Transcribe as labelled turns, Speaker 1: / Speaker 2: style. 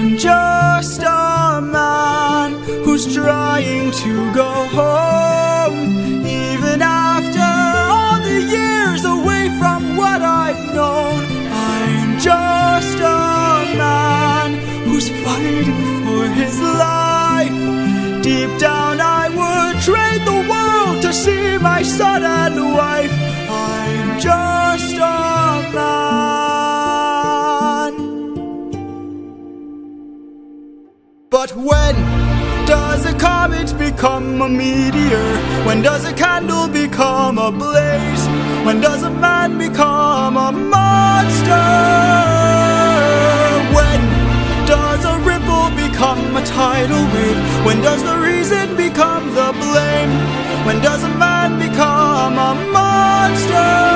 Speaker 1: I'm just a man who's trying to go home, even after all the years away from what I've known. I'm just a man who's fighting for his life. Deep down I would trade the world to see my son and wife. I'm just a man. But when does a comet become a meteor? When does a candle become a blaze? When does a man become a monster? When does a ripple become a tidal wave? When does the reason become the blame? When does a man become a monster?